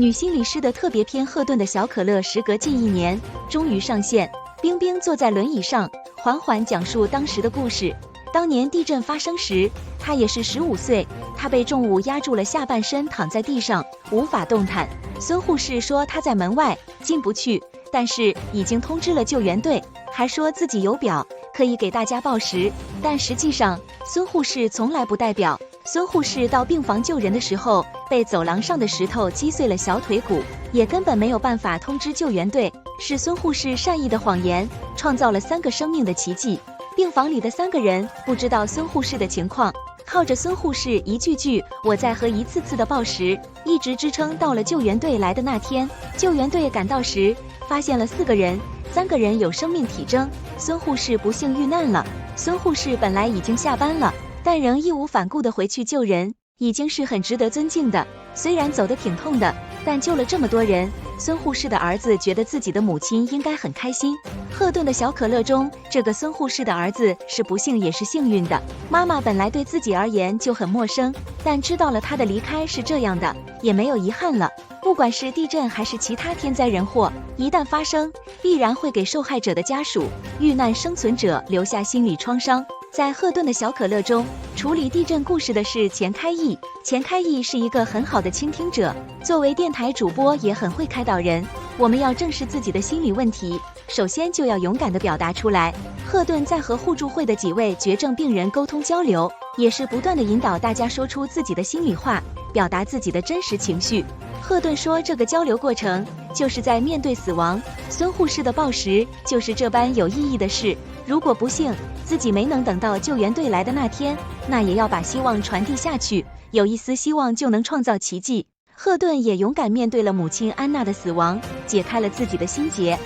女心理师的特别篇《赫顿的小可乐》时隔近1年终于上线。冰冰坐在轮椅上，缓缓讲述当时的故事。当年地震发生时，她也是15岁，她被重物压住了下半身，躺在地上无法动弹。孙护士说她在门外进不去，但是已经通知了救援队，还说自己有表可以给大家报时，但实际上孙护士从来不带表。孙护士到病房救人的时候，被走廊上的石头击碎了小腿骨，也根本没有办法通知救援队。是孙护士善意的谎言，创造了3个生命的奇迹。病房里的3个人不知道孙护士的情况，靠着孙护士一句句我在和一次次的报时，一直支撑到了救援队来的那天。救援队赶到时，发现了4个人，3个人有生命体征，孙护士不幸遇难了。孙护士本来已经下班了，但仍义无反顾地回去救人，已经是很值得尊敬的。虽然走得挺痛的，但救了这么多人，孙护士的儿子觉得自己的母亲应该很开心。赫顿的小可乐中，这个孙护士的儿子是不幸也是幸运的。妈妈本来对自己而言就很陌生，但知道了他的离开是这样的，也没有遗憾了。不管是地震还是其他天灾人祸，一旦发生，必然会给受害者的家属、遇难生存者留下心理创伤。在赫顿的小可乐中，处理地震故事的是钱开义。钱开义是一个很好的倾听者，作为电台主播也很会开导人。我们要正视自己的心理问题，首先就要勇敢地表达出来。赫顿在和互助会的几位绝症病人沟通交流，也是不断地引导大家说出自己的心里话，表达自己的真实情绪。赫顿说，这个交流过程就是在面对死亡。孙护士的报时就是这般有意义的事。如果不幸自己没能等到救援队来的那天，那也要把希望传递下去，有一丝希望就能创造奇迹。赫顿也勇敢面对了母亲安娜的死亡，解开了自己的心结。